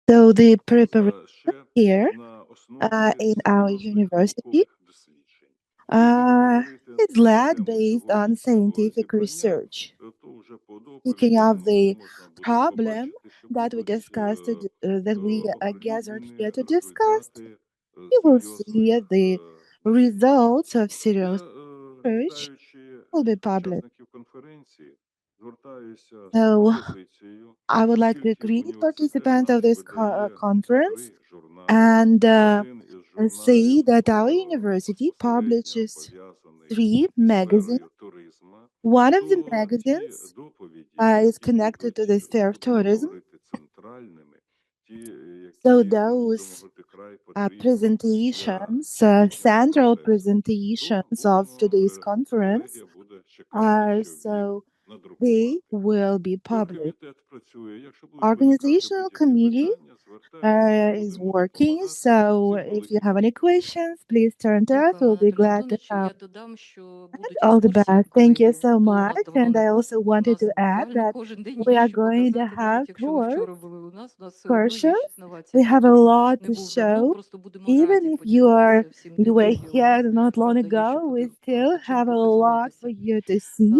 So the preparation here in our university uh, is led based on scientific research. Speaking of the problem that we discussed, that we gathered here to discuss, you will see the results of serious research will be published. So I would like to greet participants of this conference and say that our university publishes three magazines. One of the magazines is connected to the sphere of tourism. So those presentations, central presentations of today's conference, are so they will be published. Organizational committee is working. So if you have any questions, please turn to us. We'll be Дмитро glad to Антонович, help. я додам, що And будуть all the екскурсії, best. Thank you колеги, so то much. вартувало And I б also у wanted нас to add буквально that кожен день we є are що going to показати. have Навіть якщо ви tours, вчора були у нас все одно є excursions. щось новація. We have a Хто lot не to був давно, show. просто будемо раді Even if поділитися всім you тим, were що є у here нас. not long Правда, є що ago, we still по чим have a lot for похизуватися. you to see.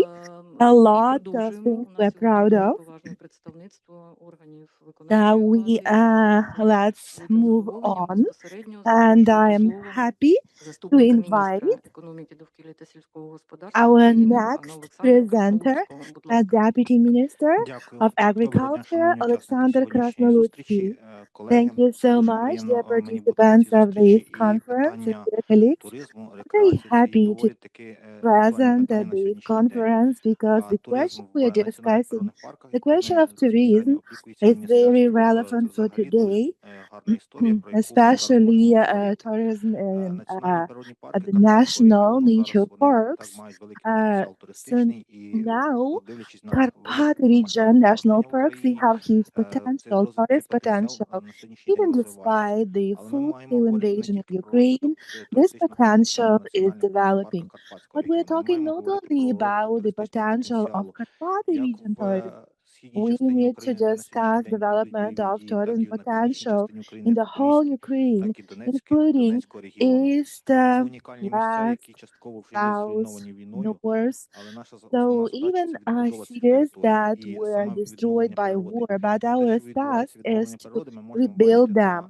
A І lot of продовжуємо. things У we're нас сьогодні proud дуже of. поважне представництво органів виконавчої We влади. Тому let's з великим move задоволенням on, безпосередньо and запрошую до I'm слова happy to заступника міністра invite економіки, довкілля та сільського господарства our України пана next Олександра presenter, Краснолуцького. Будь ласка. Deputy Minister of Дякую. Доброго дня, Agriculture, шановні учасники Alexander сьогоднішньої зустрічі, Krasnolutsky. Thank колеги. you so Дуже much, dear приємно мені бути на participants цій of зустрічі, this і conference and питання dear colleagues. туризму, I'm very рекреації це є happy to доволі таки актуальне present питання at на this сьогоднішній день. conference because the Туризм question we are в національних discussing, природних парках, the question якими of tourism, безпосередньо опікується is very міністерство, це relevant for взагалі дуже today, гарна історія, про яку ми зараз можемо especially говорити. tourism in Національні природні at парки the так само national орієнтовно nature зараз вони так parks. мають великий Uh, потенціал so туристичний і now, дивлячись на Karpat велике region national навантаження в parks, they Україні. have huge Цей potential, розвиток і tourist потенціал potential. на сьогоднішній день Even розвивається. despite the Але ми маємо full-scale говорити не invasion of тільки про розвиток Ukraine, this туристичного потенціалу potential is національних природних парках developing. Карпатського But we're регіону. Ми talking маємо not говорити only про розвиток about the туристичного potential of потенціалу Karpati як region в tourism. східній We частині need to України, де на сьогоднішній discuss день ведуть development бойові of дії, так tourism і на північній potential частині України, in the whole Запорізькій, Ukraine, так і Донецькій, including Донецького регіону. east, Це унікальні місця, west, які частково вже є south, зруйновані війною. north. Але наша основна So задача even це відбудова цих cities територій that і were саме destroyed відновлення by природи. war, but Те, our що task відбувається is відновлення to природи, ми можемо rebuild бачити на them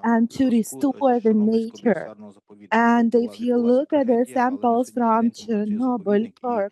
and to зразку restore the Чорнобильського nature. біосферного заповідника, де And if you відбулася look at the трагедія, але на samples сьогоднішній from день, попри цей Chernobyl заповідник і Park,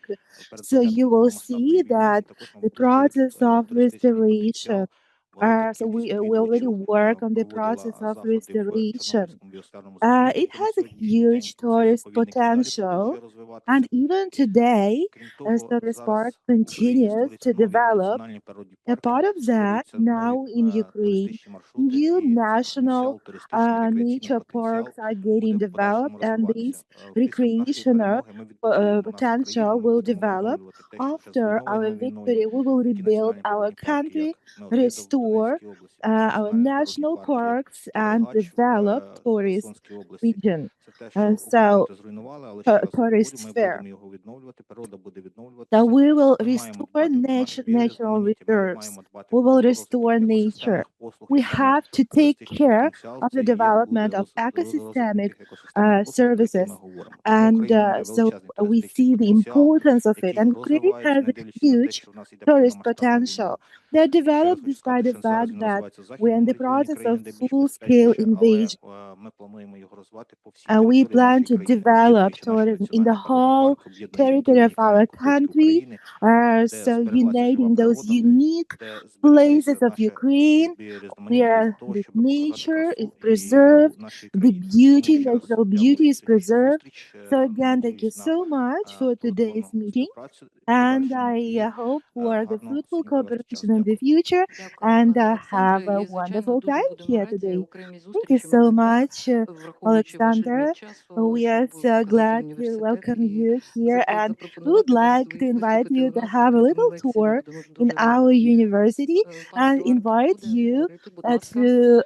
перед so you початком will повномасштабної see війни, він that також the мабуть створив process of туристичний restoration. потенціал. Велика So кількість we already відвідувачів work on the process проводила of заходи в restoration. Чорнобильському біосферному It заповіднику. На has a сьогоднішній день huge цей tourist заповідник і далі potential, продовжує and розвиватися. even today, Крім so того, this park зараз в Україні continues створюються to нові develop. національні природні A парки, part of that, створюються нові now in Ukraine, туристичні маршрути, new і цей national потенціал, туристичний рекреаційний nature потенціал parks are буде getting в подальшому developed, and розвиватися. this Після нашої recreational перемоги ми відбудуємо нашу країну, potential ми will будемо develop. відновлювати те, що вже After our зруйновано війною. victory, we will Такі rebuild національні our природні парки, country, як Неофіта в restore Донецькій області, такі our національні природні national парки, як parks, and Карагач develop в tourist Херсонській області. region. Це те, що So окупанти зруйнували, але ще раз tourist говорю, ми sphere. будемо його відновлювати, природа буде So відновлюватися. we will Ми маємо restore дбати про наше natural біорізноманіття, ми reserves. маємо дбати We will про розвиток restore nature. екосистемних послуг, і We саме have to take туристичний care потенціал of the це і є буде development of розвиток ecosystemic тих екосистемних послуг, про які ми services. говоримо. Тому And Україна має so величезний we туристичний see the потенціал, importance of it. який And Ukraine розвивається, has не a дивлячись на те, huge що в нас йде tourist повномасштабна potential. війна. They're Ще раз developed хочу сказати, despite the що зараз fact він that розвивається в we're in західному the регіоні process of країни, де більш full-scale безпечніше, але invasion. ми плануємо його розвивати по всій We території plan нашої to країни, develop об'єднуючи наші tourism in the національні природні whole парки, об'єднуючи ті territory of унікальні our куточки country. України, де So збереглася жива uniting those природа, unique де збереглися places of наше Ukraine біорізноманіття для where того, the щоб показати nature is красу і preserved, нашої the країни. Тому beauty, ще раз natural beauty дякую за is сьогоднішню preserved. зустріч. So again, thank you Надіюсь на so much for плодотворну today's meeting. співпрацю в And подальшому I і hope for the гарно fruitful сьогодні провести час. cooperation in the Дякую. future Дякую, and пане Олександре. have a І, звичайно, wonderful дуже time будемо here раді today. окремій Thank you зустрічі в so майбутньому, much, враховуючи ваш ліміт Alexander. часу, We are щоб so показати glad to університет welcome і you here, and we would запропонувати вам like to invite виступити you у to нас з have a закритими little лекціями. tour Будемо in дуже раді. our university Пан and Едуард invite буде you говорити. Будь ласка, to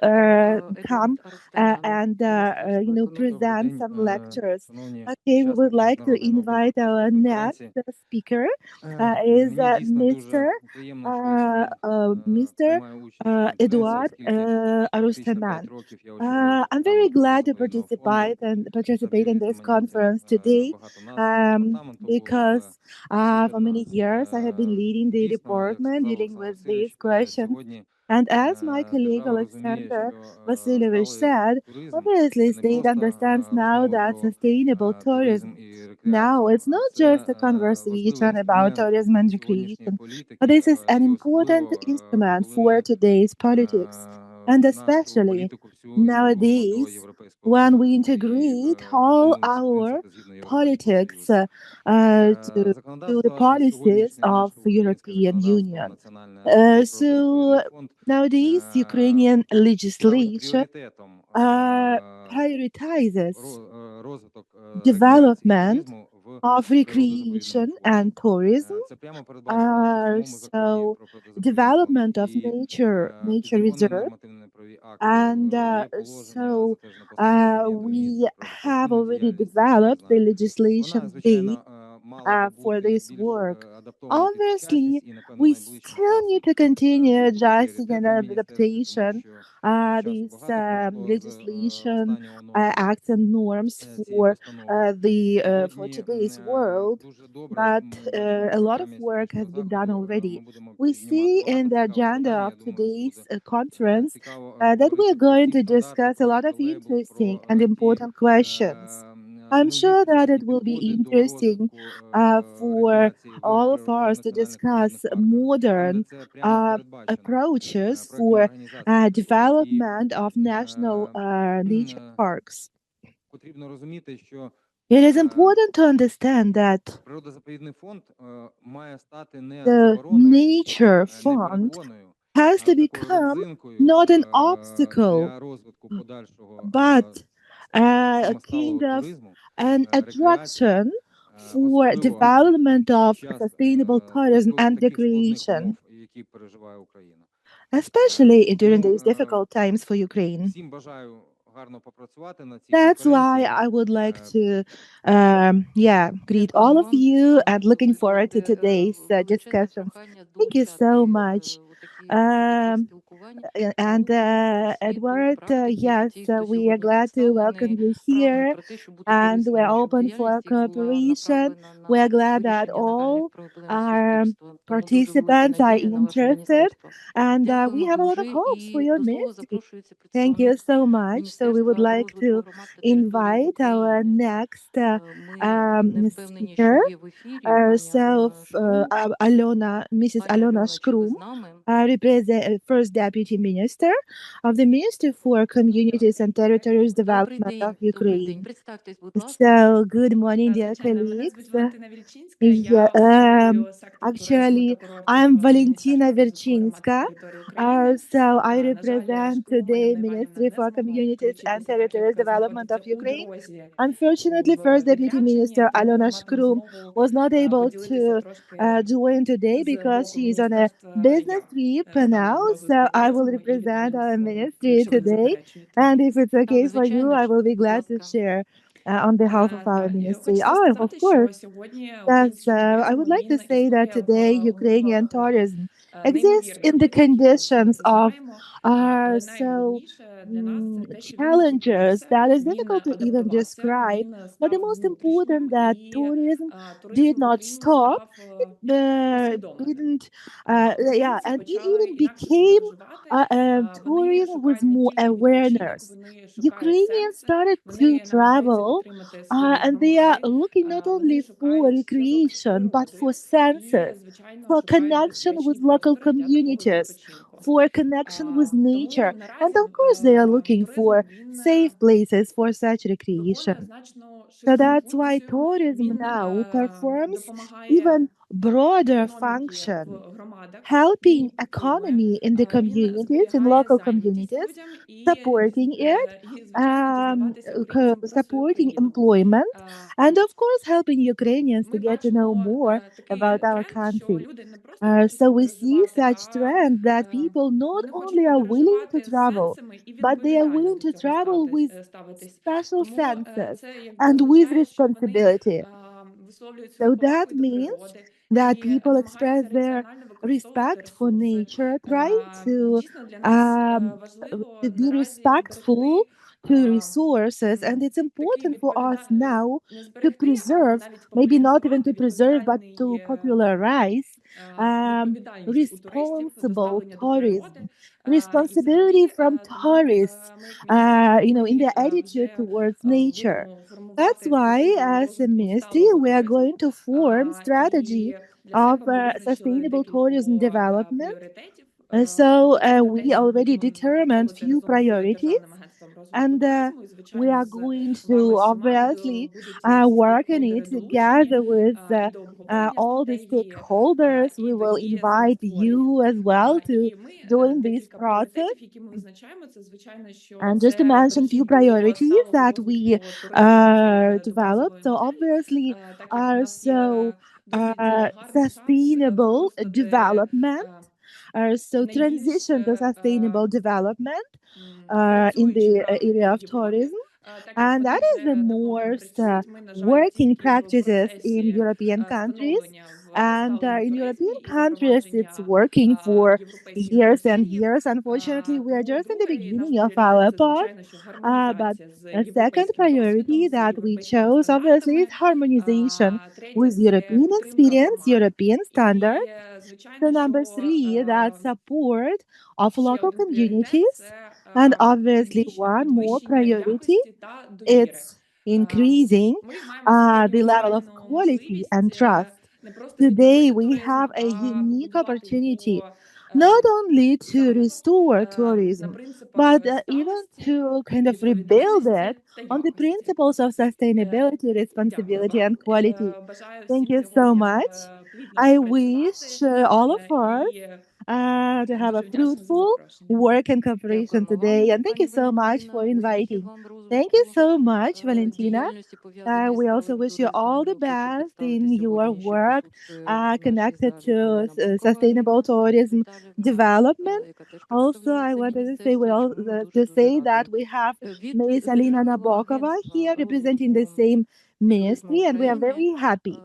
come Едуард Арестанян, and міністр економіки. present День, some lectures. шановні Okay, we would учасники like to міжнародної invite науково-практичної our next конференції. speaker. is Дуже приємно, що я сьогодні Mr. приймаю участь в конференції, Eduard оскільки фактично Arustaman. 5 років я очолював I'm very ставленку glad до to відповідного фонду. participate in Центрі this різноманіття conference today, багато назв департаменту було, але because for сукупна many years I have been leading the дійсно, як department сказав dealing Олександр with Васильович, these questions. сьогодні And as my colleague держава розуміє, Alexander що Vasilyevich сталий said, туризм obviously це не state просто understands now розмови that про sustainable туризм tourism і now рекреацію, it's а not це just a важливий conversation about інструмент tourism and сьогоднішньої recreation, but політики, this is an і important особливо instrument коли for ми today's politics. And нашу especially політику всю інтегруємо до nowadays, Європейського when we Союзу і integrate all виконуємо ці our принципи згідно Європейського politics Союзу. to the Законодавство policies сьогоднішнє of наше українське European законодавство, Union. національне про So природозаповідний фонд nowadays, Ukrainian ставить legislation пріоритетом prioritizes розвиток рекреації і development туризму в of природозаповідному recreation фонді. and tourism. Це прямо передбачено у самому законі So про природозаповідний фонд. development of І nature підзаконні reserve, нормативно-правові акти and є положення, затверджене постановою Кабінету міністрів we про have адаптивну already діяльність, як всі ми developed the знаємо. Вона, legislation base звичайно, мала би for бути this більш work. адаптована під Obviously, сучасність, і, напевно, we найближчим still need часом to continue це буде adjusting and пріоритетом в міністерстві, тому adaptation що часу this багато пройшло з legislation, останнього оновлення acts and norms цієї постанови. the for Сьогодні today's world. дуже добре But ми бачимо в a lot of програмі work has сьогоднішнього been done заходу. Ми already. будемо We піднімати see in багато the цікавих agenda питань. of Я думаю, що today's буде conference цікаво that we are говорити про going ті to стандарти, discuss a про lot of тролейбус, interesting про and ті important questions. I'm нові sure that сучасні it will be підходи до interesting розвитку for рекреації all of в us to національних природних discuss парках. Саме modern це прямо передбачено approaches проектною for організацією заходу. І development of national nature parks. потрібно розуміти, що It is important to understand that природозаповідний фонд має стати не the забороною, nature не fund перепоною, has а to такою become родзинкою not an obstacle, для розвитку подальшого but a самосталого kind of туризму, an рекреації, attraction for особливо development під of час sustainable tourism and таких складних умов, recreation, які переживає Україна. especially during Тому these difficult times for Ukraine. всім бажаю гарно попрацювати на цій That's why конференції. I would like to, greet Дякуємо all of вам, you and пане looking forward to Едуарде. today's Величезне discussions. прохання Thank you so долучати much. у такі спілкування And досвіду, Edward, практики yes, ті, хто we are сьогодні glad to welcome представлений, you прагнуть here, про те, щоб бути and we're корисними, щоб open for діяльність їх була cooperation. направлена We are на glad that вирішення нагальних all проблем our суспільства. Тому дуже велика participants are надія на ваше interested, міністерство. and we Дякуємо have a lot of дуже. hopes for І your до слова ministry. запрошується Thank you представник so much. So we would Міністерства like розвитку to громад та територій в invite our Україні. next Ми не впевнені, що speaker. є в ефірі пані Альона Шкрум. Mrs. Пані Alona Альона, чи ви Shkrum, з нами? First Deputy Minister of the Ministry for Communities and Territories Development of Добрий день. Ukraine. Представтесь, будь ласка. So, good morning, dear Звичайно, мене звуть colleagues. Валентина Вільчинська. Yeah, Я очолюю сектор туризму та actually, курортів I'm Valentina Міністерства розвитку громад та Verchinska. території України. So I На жаль, represent Шкрум today Альона Іванівна Ministry не for змогла Communities and долучитися, так Territories як Development знаходиться of у Ukraine. дорозі Unfortunately, в First Deputy відрядженні, Minister тому Alona матиму Shkrum змогу was not able поділитися to трошки join today з because боку she's on a міністерства, business як trip now. станом So розвитку I will туризму, і represent віддаю our слово, ministry якщо ви не today. заперечуєте. And if it's Так, okay for you, звичайно, I will be будь glad to ласка. share on behalf of our ministry. Хочеться Oh, of сказати, course. що сьогодні Yes, український I туризм would like to він say that існує today в Ukrainian умовах tourism exists неймовірних in the викликів. Ми всі ми conditions це of знаємо. are Але so найголовніше для нас це те, що він challenges зупинився, that is він difficult to even адаптувався, describe. він But the став most important внутрішнім, that і tourism did туризм в not Україні stop. став Didn't усвідомленим. yeah, Українці and it почали even інакше себе became вживати. Вони tourism with шукають не more тільки відпочинок, awareness. вони шукають Ukrainians серце, started to вони намагаються travel, підтримати свої and they are громади, looking not вони only for шукають зв'язок з recreation but for природою і, senses, звичайно, for шукають connection with безпечні local простори для такого communities, відпочинку. for connection with Тому nature, and наразі of course they are looking туризм for він safe places for such виконує recreation. значно So ширшу that's why функцію. tourism Він now performs допомагає even broader економіки function, в громадах, він helping підтримує, economy in the він communities, in зберігає local зайнятість communities, людям supporting it, звичайно, дізнаватися українцям про свою supporting країну. employment, and of course helping Ukrainians to Ми get to know бачимо more такий about our тренд, що country. люди не просто хочуть So we see подорожувати, such а trend that people not вони хочуть only are willing to подорожувати з travel, сенсами і but they are відповідально willing до to цього travel with ставитись. special Тому senses це якби and with означає, що вони responsibility. висловлюють свою So повагу that і до means природи, that І people express намагаються their раціонально використовувати respect for ресурси. nature, trying Дійсно, для нас um, важливо to be наразі respectful зберегти to е, resources, and it's такий important for us відповіда... now не to зберегти, а preserve, навіть maybe not even популяризувати to preserve, but to відповідальний popularize відповідальність у туристів до responsible ставлення до природи. tourism, І responsibility взагалі, from тому tourists, ми, як міністерство in екології, their attitude вже towards nature. будемо That's формувати why, стратегію as a розвитку ministry, сталого we are туризму. going to form strategy І для of себе ми визначили sustainable tourism декілька development. пріоритетів. Цю We стратегію already будемо determined напрацьовувати few разом з priorities, Державним агентством розвитку and туризму і, we звичайно, are з going вами to всіма obviously будуть всі work on стейкхолдери it долучені together with і до обговорення all the стратегії, stakeholders. і We до will її саме invite створення. you as well to І ми join this декілька process. пріоритетів, які ми визначаємо, це звичайно, що And just to це mention few перехід до priorities сталого that we розвитку туризму з developed. добротілою So моделлю, obviously так як у are нас є so досить гарний шанс sustainable використати development. So найбільш transition to sustainable development in the працюючий area напрям of Європі, tourism. так як And that вони is the вже давно там most працюють. Ми, на жаль, working тільки в practices in процесі European countries. становлення в And сталому in туризмі European і countries, it's запровадження working for європейських years and басейнів. years. Unfortunately, we are Тому just in the другий наш beginning of пріоритет our це, part. звичайно, що But гармонізація з a second європейським досвідом, priority з that we європейськими chose, obviously, is стандартами. harmonization Третє with це European підтримка experience, громад. European І, standards. So звичайно, number що three, that support of ще local один пріоритет communities. це And obviously, підвищення one more підвищення priority, якості та довіри. it's increasing Ми маємо сьогодні the level of унікальну quality можливість and trust. не просто Today, відновити we туризм, have a а unique побудувати opportunity його not only to заново restore на tourism, принципах but even сталості, to kind of rebuild відповідальності it та on the якості. principles of sustainability, Дякую responsibility, вам. and quality. Бажаю Thank всім you so сьогодні much. плідно I wish попрацювати all of us і to have a дуже вдячна за fruitful запрошення. work and cooperation Дякуємо вам, today. And thank you пані so much for Валентина. Успіхів inviting. вам в Thank you розвитку so much, Valentina. діяльності, пов'язаної з We also сталим wish you all туризмом. the Хочу best in представити your сьогодні, що work присутствує в нашій connected залі to Аліна Бокова, sustainable Аліна tourism Віталіївна, development. яка теж Also, представляє I це wanted to say, міністерство, well, чому ми to дуже-дуже say раді. that we have Від Miss Alina Державного Nabokova агентства here representing the розвитку same туризму ministry, and we are України very happy.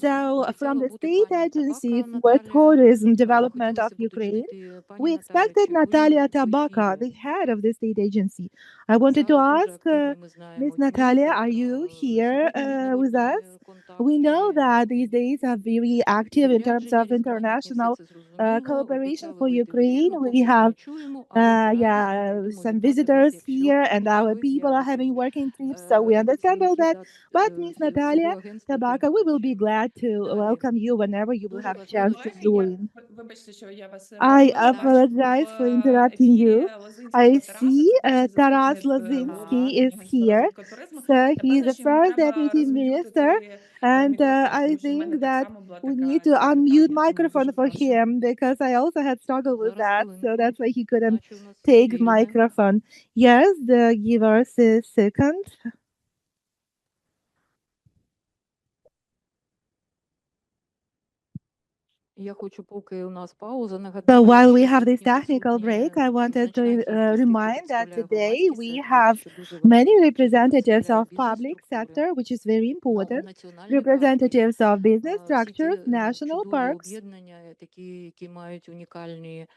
So, from обіцяла the бути State пані Agency Табака for Наталія. Tourism Development of Хотілося б Ukraine, уточнити, пані we Наталя, expected чи ви Natalia в Tabaka, ефірі? the head of the state agency. I wanted to Зараз дуже ask активні, ми Miss знаємо, дні. Natalia, are Завтра you here сьогодні with us? міжнародні We know контакти, that these days are very active in terms відрядження, of різноманітні, все international це зрозуміло. cooperation Обіцяли for вийти в ефір. Ukraine. Ну, We поки що have не чуємо, але збираємось і будемо some вітати вас, visitors якщо here, and our ви people are з'явитесь. having working trips, so we understand all Представники that. But Miss всього Natalia агентства Tabaka, we will be передбачені. glad to Далі. welcome you whenever you will Дуже have a Шановні важливо, chance to колеги, я join. вибачте, що я вас I перебила. Бачу apologize в for interrupting ефірі you. Лозинського I Тараса. see Це перший Taras заступник голови Lazinski is Агентства here. розвитку туризму. So he's Напевно, the що йому first треба deputy minister, розм'ютити and мікрофон, I тому що в мене think так that само була we need така to ці unmute питання. Тому дуже microphone for прошу. him because I also had struggled with зараз that, so хвилинку, that's why he couldn't наче у нас все take вільне. microphone. Yes, give us a second. Я хочу, поки у нас пауза, So нагадати, while we що have this сьогодні technical присутні break, I wanted to значна кількість тих, хто remind that представляє today громадський we сектор, have що дуже many важливо, ті, хто representatives представляє of public бізнес-структури, sector, which is very important, національні парки, representatives of business всі ці structures, national чудові parks, об'єднання, такі, які мають унікальні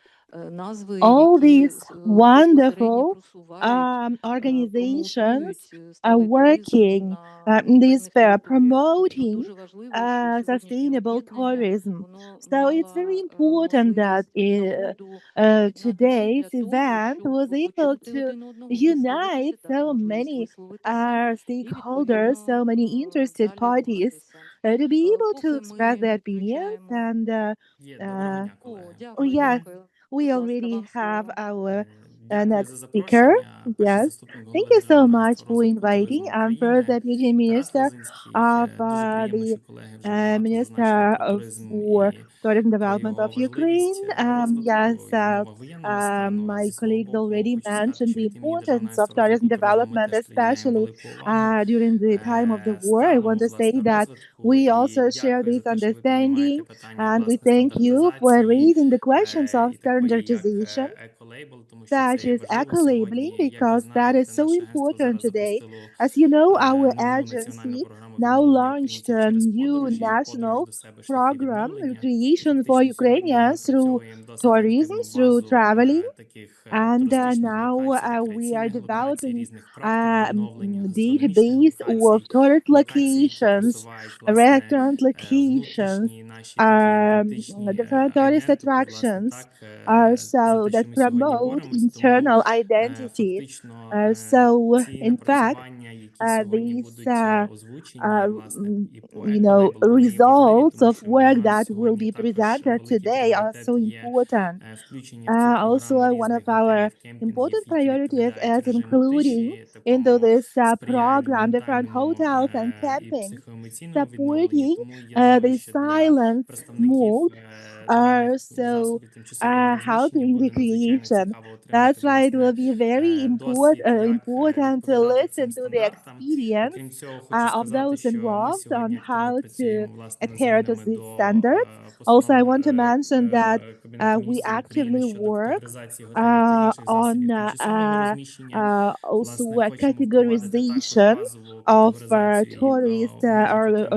назви, all які these безпосередньо wonderful просувають, organizations промоутують are сталий туризм working на in this певних sphere, територіях. promoting Дуже важливо, що сьогоднішнє sustainable об'єднання, tourism. воно So it's very мало important that можливість і нагоду об'єднатися today's для того, event щоб was able почути to один одного, unite висловитися, дати so можливість many висловитися і stakeholders, so відповідно many interested далі parties, рухатися. to be able to Поки express ми their opinions. підключаємо. And Є, доброго uh, дня, О, колеги. oh, дякую, yes, дякую. we Будь ласка, already вам have слово. our Дякую за next speaker. запрошення. Перший Yes. заступник Thank голови you so Державного much агентства for розвитку inviting. туризму I'm first України Deputy Тарас Minister Лозинський. of Дуже приємно, the що колеги вже багато зазначили Minister про туризм for і Tourism про Development його of Ukraine. важливість Yes, розвитку і умова воєнного стану. А my зі свого colleagues боку, already хочу сказати, mentioned що the від імені Державного importance of агентства tourism розвитку туризму ми development, теж приділяємо especially велику увагу during the time of the war. I want стану to say власне that розвитку. we І also share дякую за this те, що ви піднімаєте understanding, питання and we власне thank you for стандартизації raising the questions of і такої як standardization. еко-лейбл, тому що such це є as важливо eco-labeling сьогодні. Як ви because that is знаєте, so наше агентство important зараз today. запустило As you know, our нову національну agency програму now відновлення launched українців a через new подорожі, подорож national до себе шляхи program, відновлення. І creation for фактично сьогодні ми Ukrainians through напрацьовуємо досить tourism, активну through базу traveling. таких And туристичних now локацій, we are рекреаційних локацій, developing різних практик a відновлення, гастрономічних database of локацій, tourist локацій, які locations, просувають власне restaurant locations, внутрішні наші такі туристичні different tourist айденти, власне, attractions, так so за те, that що ми сьогодні promote боремося. Тому internal identity. фактично So ці in fact, напрацювання, які сьогодні these будуть озвучені, власне, і по еколейбл, вони є важливі, results тому of що для work нас that will сьогодні be також presented великий today are so пріоритет є important. включення в цю Also, програму one of різних our готелів, кемпінгів, important які priorities відповідають is режиму including тиші, into такому this сприяють program different ментальному hotels and і campings психоемоційному відновленню. supporting Тому я думаю, the що для silence представників mode даних are so засобів тимчасового розміщення helping буде надзвичайно recreation. цікаво отримати That's why it власне will be very досвід, як important to відповідати цим listen to the стандартам. experience Окрім цього, хочу of сказати, those що ми involved on сьогодні активно how to працюємо власне над adhere to змінами these до standards. Also, I постанови want to mention that Кабінету we міністрів України actively щодо work категоризації готелів та інших on засобів тимчасового розміщення. also Власне, a хочемо впровадити також categorization базову of категоризацію, яка or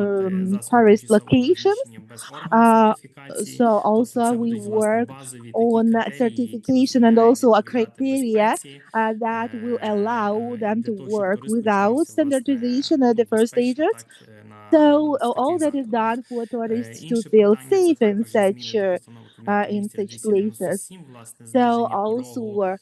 можуть отримати засоби tourist тимчасового locations. розміщення без Uh, орган-сертифікації. so Тобто also це we будуть, власне, work базові такі on критерії, які certification and дозволяють also a відповідати criteria безпеці, that will allow і them для to того, щоб work турист without почувався, власне, standardization at the first безпечно stages. так So в таких all that is закладах. done for tourists to Інше feel питання це safe також є зміни до постанови Кабінету in міністрів such places. 297, власне, So зниження порогу also,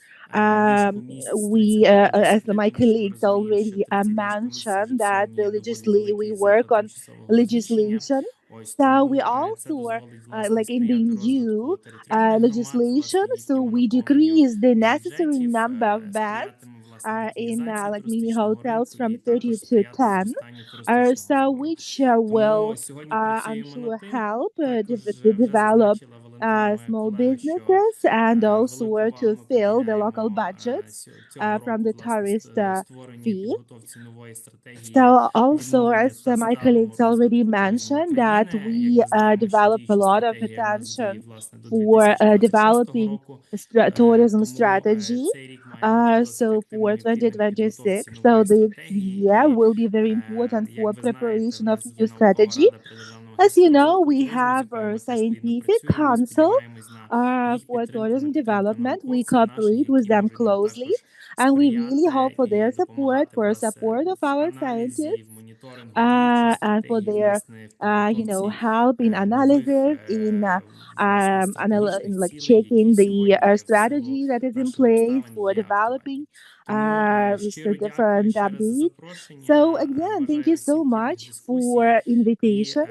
ліжку місць we, 32 до as 10, my тому що ми colleagues розуміємо, що already 30 ліжко-місць це вже mentioned, that сьогодні the є доволі we великий work заклад on тимчасового розміщення. legislation. Ось So we тому це also, дозволить, власне, like in the сприяти розвитку new територіальних громад, legislation, власне, so їхньому we наповненню decrease the necessary бюджетів, number of beds сприятиме, власне, in детінізації like mini туристичного hotels ринку from і 30 також to сприяти 10, зростанню туристичного so збору. which Тому will, сьогодні I'm працюємо sure, над тим. help Також to вже develop зазначила Валентина, моя small колега, що businesses and also велику увагу to ми fill the local приділяємо budgets цього from року, the власне, tourist створенню і fee. підготовці нової стратегії So also, відновлення as та my сталого colleagues already розвитку туризму mentioned, that України. Як we ми знаємо, що develop a діюча lot of стратегія в нас діє, attention власне, до for 2026 developing року. tourism Тому strategy. цей рік має бути досить So for активним і плідним в підготовці 2026, so нової the стратегії. year І will be very important як for ви знаєте, в preparation of нас є new наукова strategy. рада при Державному As you агентстві know, розвитку we туризму, з have якою a ми теж плідно scientific працюємо. council Сподіваємось на їх for підтримку, на tourism підтримку development. We науковців наших, cooperate with які them можуть нам closely, також and we really hope сприяти for і their support, допомагати for власне support of в our аналізі, в scientists, моніторингу діючої and for стратегії, their, власне, в підготовці help in нових analysis, in власне in стратегічних like цілей, які checking the сьогодні в силу strategy that is in наших place обставин for є актуальні. developing Тому with the щиро дякую different ще раз за updates. So запрошення. again, thank Бажаю you so всім плідних much дискусій for і invitation,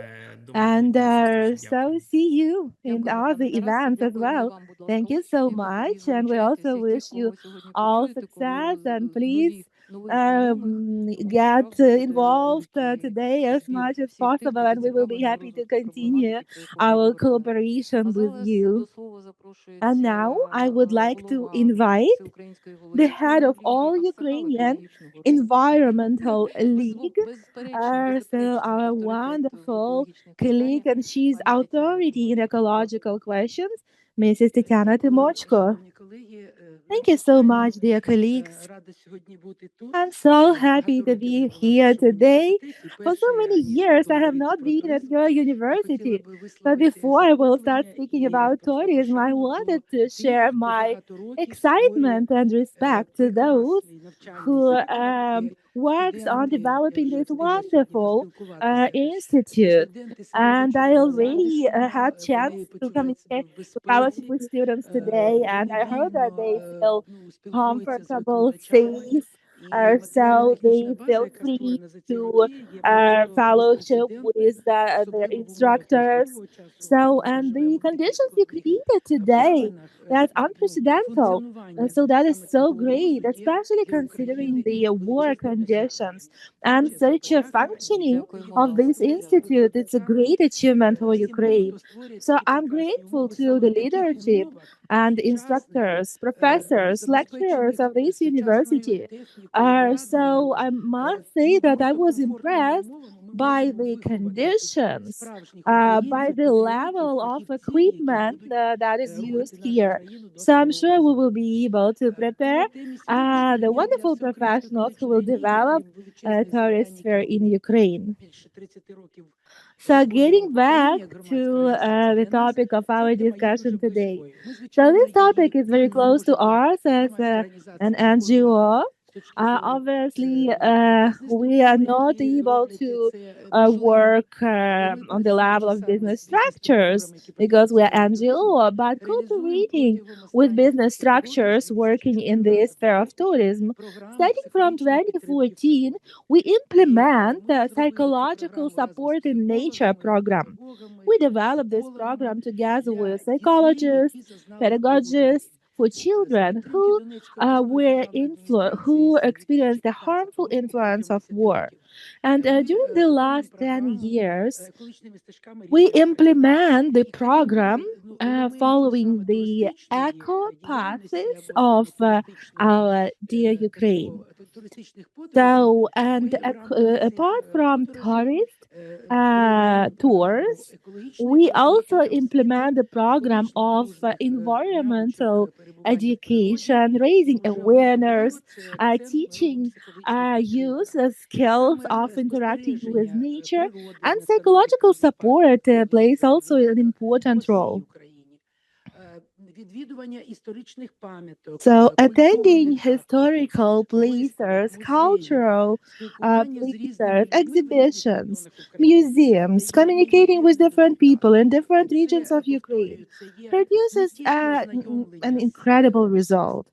до and майбутніх зустрічей. so Дякую. see you in Дякуємо, other пане Тарасе. events as Дякуємо і well. вам, будь ласка, Thank you so успіхів і much, and we also залучайтеся ті, wish you кого сьогодні all почуєте, success, кого and please нових знайомих, тому get правда involved будуть today as збір much as всіх тих, possible, хто and we will be зацікавлений в happy to розвитку continue проблематики, про яку ви our говорили. cooperation А with зараз до you. слова And запрошується now I would like to голова invite Всеукраїнської the head of Ліги all Ахсарал Ukrainian екологічного руху. Environmental League, so Беззаперечний our авторитет в wonderful екологічних colleague, питаннях, and she's пані Тетяна authority in Тимочко. Прошу. ecological questions, Mrs. Tetiana Дякую, Timochko. шановні колеги. Thank you so much, dear colleagues. Рада сьогодні бути тут. I'm so happy Багато to років не be була в here вашому today. університеті. For so Перше, many ніж years, буду I have говорити not про been at туризм, your я хотіла university. би But висловити before I will start задоволення speaking і about просто tourism, I пошану wanted до to тих, share хто my багато років створює excitement and respect to those прекрасний навчальний who заклад, і works on студенти, developing вже this встигла сьогодні wonderful поспілкуватися. institute. Студенти свого And I часу already радісні, had chance вони to почувають себе communicate в to fellowship безпеці, with students today, and вони I heard that вільно they feel спілкуються з comfortable, викладачами. safe, І so матеріально-технічна they база, feel яка free створена за ці to роки, є просто fellowship with безпрецедентною, their особливо в умовах instructors. непростого часу. So, Ми and живемо the в таких conditions you складних created today, обставинах. that's unprecedented. Функціонування So that is саме so такого great, вузу especially для України considering the work величезне conditions досягнення. and Величезна such a подяка і functioning Дякуємо of вам. this гідність institute. It's a викладачам, great achievement for всім тим, Ukraine. хто створює So такі I'm прекрасні grateful умови to саме the в таких leadership умовах. and instructors, professors, lecturers of this university. So I must say that I was impressed by the conditions, by the level of equipment that is used here. So I'm sure we will be able to prepare the wonderful professionals who will develop tourist sphere in Ukraine. So, getting back to the topic of our discussion today. So, this topic is very close to ours as an NGO. Obviously, we are not able to work on the level of business structures because we are NGO, but cooperating with business structures working in the sphere of tourism. Starting from 2014, we implement the psychological support in nature program. We developed this program together with psychologists, pedagogists for children who experienced the harmful influence of war. And during the last 10 years, we implement the program following the eco paths of our dear Ukraine. So, and apart from tourist tours, we also implement the program of environmental education, raising awareness, teaching youth skills of interacting with nature, and psychological support plays also an important role. So, attending historical places, cultural places, exhibitions, museums, communicating with different people in different regions of Ukraine produces an incredible result.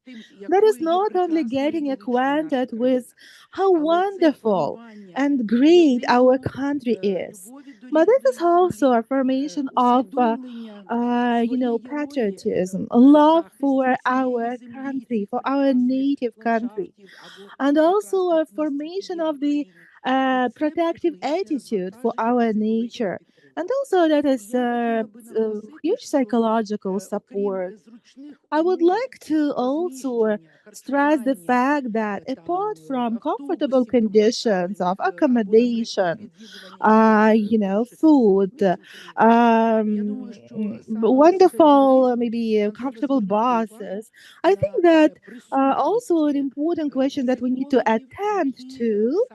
That is not only getting acquainted with how wonderful and great our country is, but this is also a formation of patriotism, love for our country, for our native country, and also a formation of the protective attitude for our nature. And also, that is huge psychological support. I would like to also stress the fact that apart from comfortable conditions of accommodation, food, wonderful, maybe comfortable bosses. I think that also an important question that we need to attend to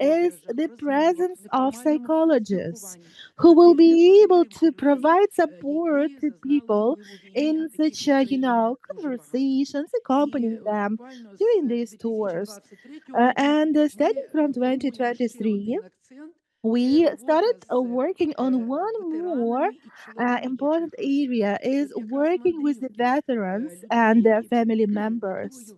is the presence of psychologists who will be able to provide support to people in such, conversations, accompanying them during these tours. And starting from 2023, we started working on one more important area is working with the veterans and their family members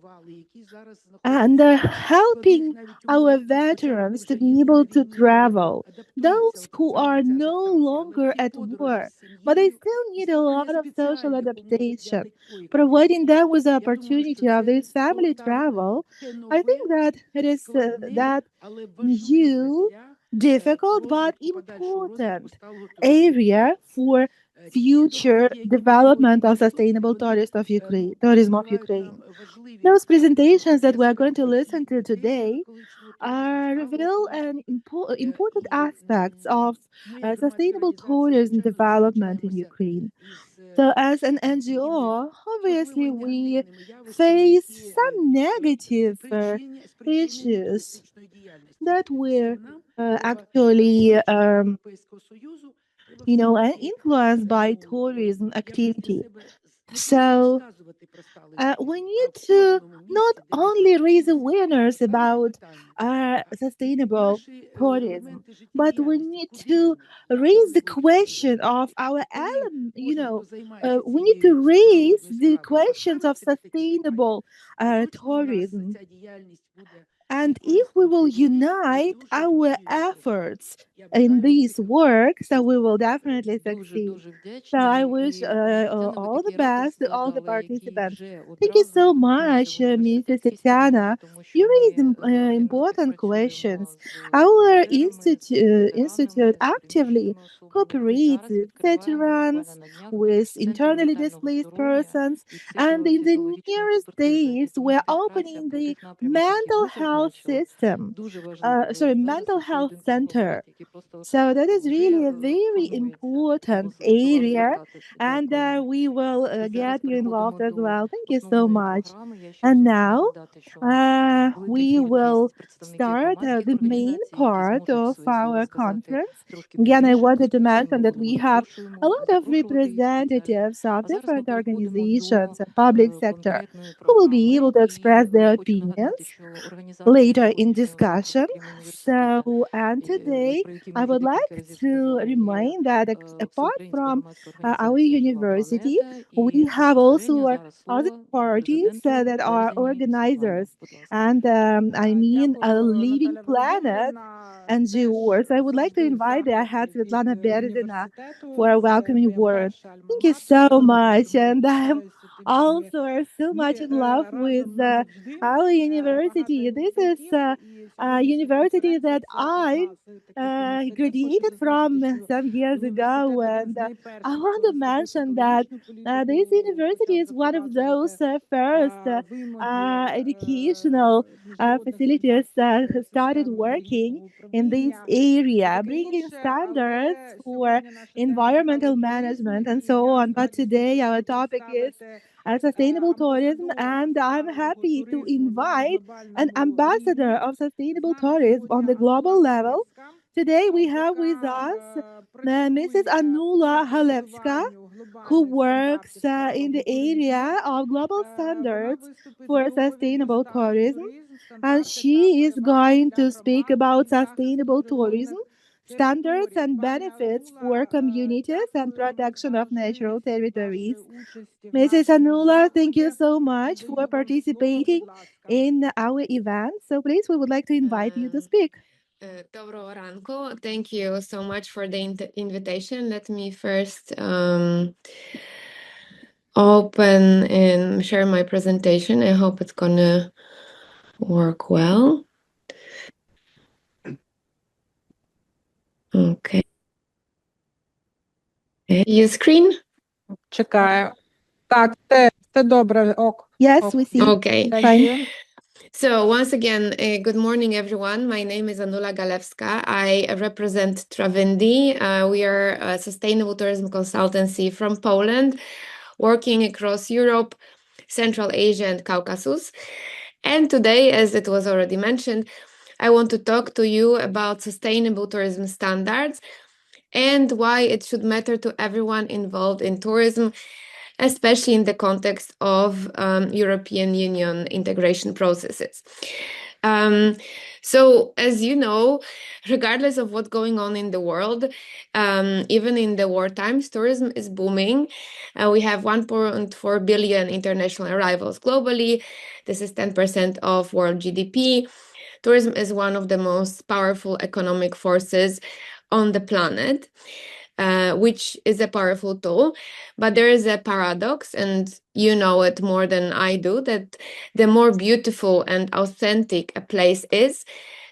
and helping our veterans to be able to travel. Those who are no longer at war, but they still need a lot of social adaptation, providing them with the opportunity of this family travel. I think that it is that new, difficult, but important area for future development of sustainable tourism of Ukraine. Those presentations that we are going to listen to today reveal important aspects of sustainable tourism development in Ukraine. So, as an NGO, obviously we face some negative issues that were actually, influenced by tourism activity. So, we need to not only raise awareness about sustainable tourism, but we need to raise the question of our we need to raise the questions of sustainable tourism And if we will unite our efforts in this work, so we will definitely succeed. So I wish all the best to all the participants. Thank you so much, Mrs. Tatiana. You raised important questions. Our institute actively cooperates with veterans, with internally displaced persons, and in the nearest days, we're opening the mental health center. So that is really a very important area, and we will get you involved as well. Thank you so much. And now we will start the main part of our conference. Again, I wanted to mention that we have a lot of representatives of different organizations and public sector who will be able to express their opinions later in discussion. So, and today I would like to remind that apart from our university, we have also other parties that are organizers, and I mean a Living Planet NGOs. I would like to invite their head Svetlana Berezina for a welcoming word. Thank you so much, and I'm also so much in love with our university. This is a university that I graduated from some years ago, and I want to mention that this university is one of those first educational facilities that started working in this area, bringing standards for environmental management and so on. But today our topic is sustainable tourism, and I'm happy to invite an ambassador of sustainable tourism on the global level. Today we have with us Mrs. Anula Halevska, who works in the area of global standards for sustainable tourism. And she is going to speak about sustainable tourism, standards and benefits for communities and protection of natural territories. Mrs. Anula, thank you so much for participating in our event. So please, we would like to invite you to speak. Доброго ранку. Thank you so much for the invitation. Let me first open and share my presentation. I hope it's gonna work well. Okay. Your screen? Чекаю. Так, все добре. Ок. Yes, we see. Okay. Thank you. So once again, good morning, everyone. My name is Anula Galewska. I represent Travendi. We are a sustainable tourism consultancy from Poland, working across Europe, Central Asia, and Caucasus. And today, as it was already mentioned, I want to talk to you about sustainable tourism standards and why it should matter to everyone involved in tourism, especially in the context of European Union integration processes. So, as you know, regardless of what's going on in the world, even in the war times, tourism is booming. We have 1.4 billion international arrivals globally. This is 10% of world GDP. Tourism is one of the most powerful economic forces on the planet. Which is a powerful tool. But there is a paradox, and you know it more than I do, that the more beautiful and authentic a place is,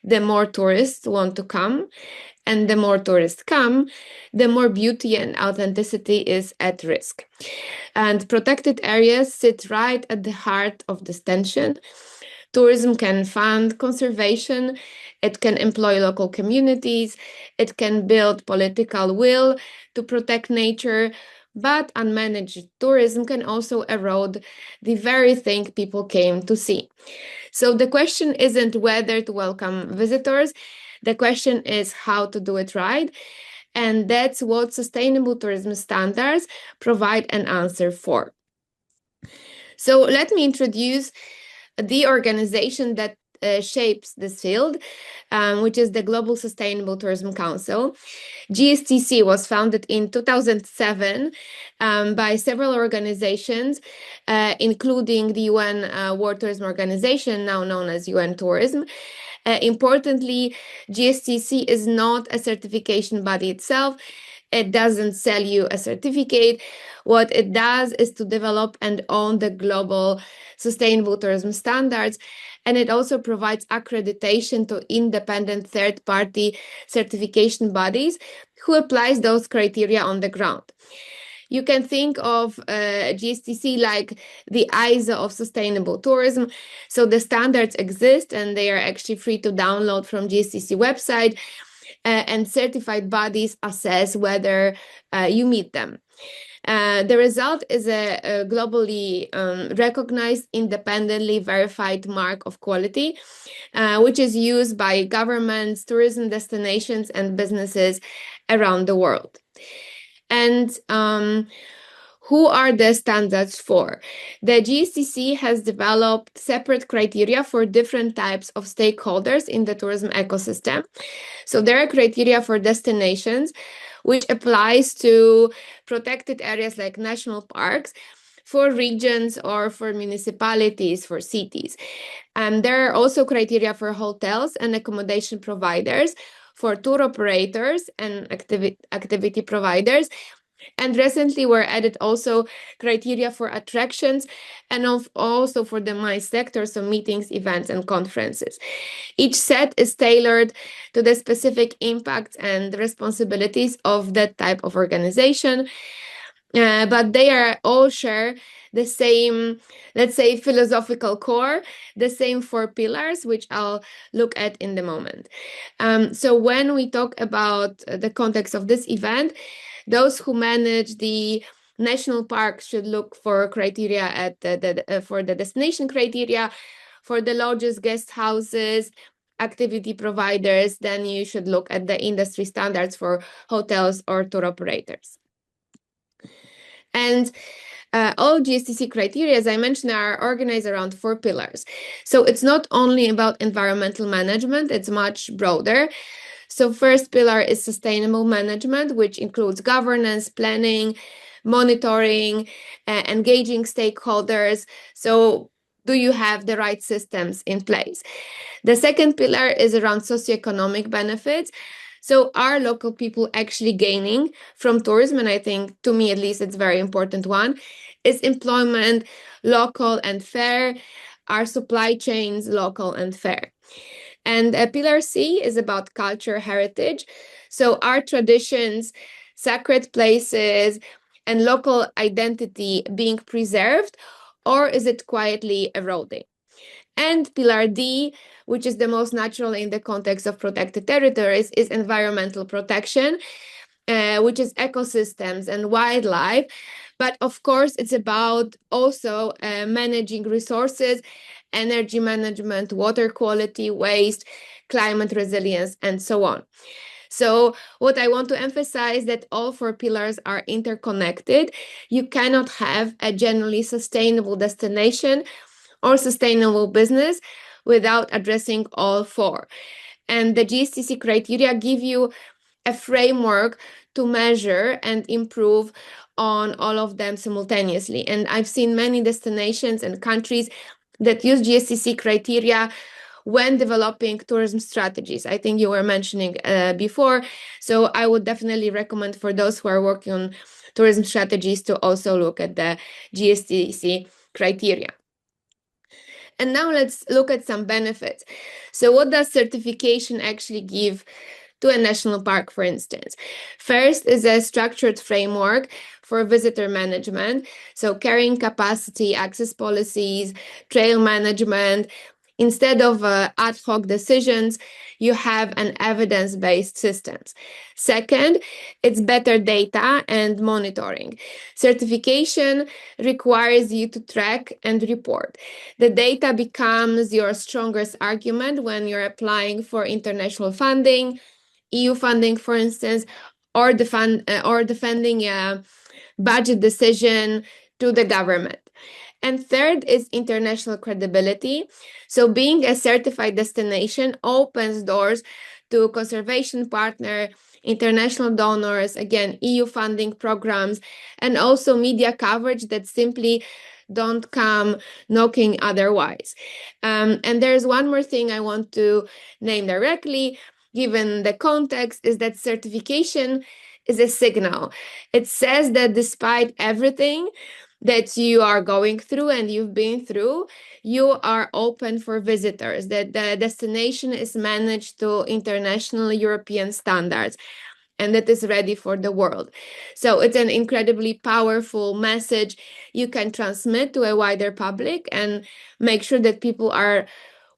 the more tourists want to come. And the more tourists come, the more beauty and authenticity is at risk. And protected areas sit right at the heart of this tension. Tourism can fund conservation, it can employ local communities, it can build political will to protect nature, but unmanaged tourism can also erode the very thing people came to see. So the question isn't whether to welcome visitors, the question is how to do it right. And that's what sustainable tourism standards provide an answer for. So let me introduce the organization that shapes this field, which is the Global Sustainable Tourism Council. GSTC was founded in 2007 by several organizations, including the UN World Tourism Organization, now known as UN Tourism. Importantly, GSTC is not a certification body itself. It doesn't sell you a certificate. What it does is to develop and own the global sustainable tourism standards. And it also provides accreditation to independent third-party certification bodies who applies those criteria on the ground. You can think of GSTC like the ISO of sustainable tourism. So the standards exist and they are actually free to download from GSTC website, and certified bodies assess whether you meet them. The result is a globally recognized, independently verified mark of quality, which is used by governments, tourism destinations, and businesses around the world. And who are the standards for? The GSTC has developed separate criteria for different types of stakeholders in the tourism ecosystem. So there are criteria for destinations, which applies to protected areas like national parks, for regions or for municipalities, for cities. And there are also criteria for hotels and accommodation providers, for tour operators and activity providers. And recently were added also criteria for attractions and also for the MICE sector, so meetings, events, and conferences. Each set is tailored to the specific impacts and responsibilities of that type of organization, but they are all share the same, let's say, philosophical core, the same 4 pillars, which I'll look at in the moment. So when we talk about the context of this event, those who manage the national parks should look for criteria at for the destination criteria. For the lodges, guest houses, activity providers, then you should look at the industry standards for hotels or tour operators. And all GSTC criteria, as I mentioned, are organized around 4 pillars. So it's not only about environmental management, it's much broader. So first pillar is sustainable management, which includes governance, planning, monitoring, engaging stakeholders. So do you have the right systems in place? The second pillar is around socioeconomic benefits. So are local people actually gaining from tourism? And I think, to me at least, it's a very important one. Is employment local and fair? Are supply chains local and fair? And pillar C is about culture heritage. So are traditions, sacred places, and local identity being preserved, or is it quietly eroding? And pillar D, which is the most natural in the context of protected territories, is environmental protection, which is ecosystems and wildlife. But of course, it's about also managing resources, energy management, water quality, waste, climate resilience, and so on. So what I want to emphasize that all 4 pillars are interconnected. You cannot have a generally sustainable destination or sustainable business without addressing all 4. And the GSTC criteria give you a framework to measure and improve on all of them simultaneously. And I've seen many destinations and countries that use GSTC criteria when developing tourism strategies. I think you were mentioning before. So I would definitely recommend for those who are working on tourism strategies to also look at the GSTC criteria. And now let's look at some benefits. So what does certification actually give to a national park, for instance? First is a structured framework for visitor management. So carrying capacity, access policies, trail management. Instead of ad hoc decisions, you have an evidence-based systems. Second, it's better data and monitoring. Certification requires you to track and report. The data becomes your strongest argument when you're applying for international funding, EU funding, for instance, or defending a budget decision to the government. And third is international credibility. So being a certified destination opens doors to conservation partner, international donors, again, EU funding programs, and also media coverage that simply don't come knocking otherwise. And there's one more thing I want to name directly, given the context, is that certification is a signal. It says that despite everything that you are going through and you've been through, you are open for visitors, that the destination is managed to international European standards and that is ready for the world. So it's an incredibly powerful message you can transmit to a wider public and make sure that people are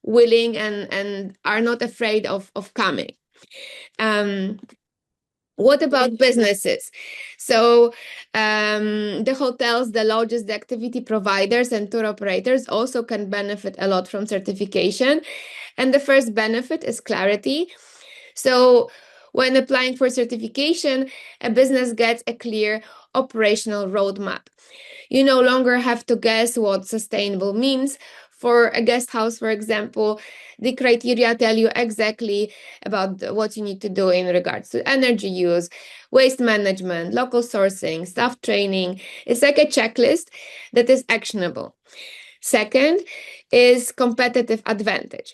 willing and are not afraid of coming. What about businesses? So the hotels, the lodges, the activity providers, and tour operators also can benefit a lot from certification. And the first benefit is clarity. So when applying for certification, a business gets a clear operational roadmap. You no longer have to guess what sustainable means. For a guest house, for example, the criteria tell you exactly about what you need to do in regards to energy use, waste management, local sourcing, staff training. It's like a checklist that is actionable. Second is competitive advantage.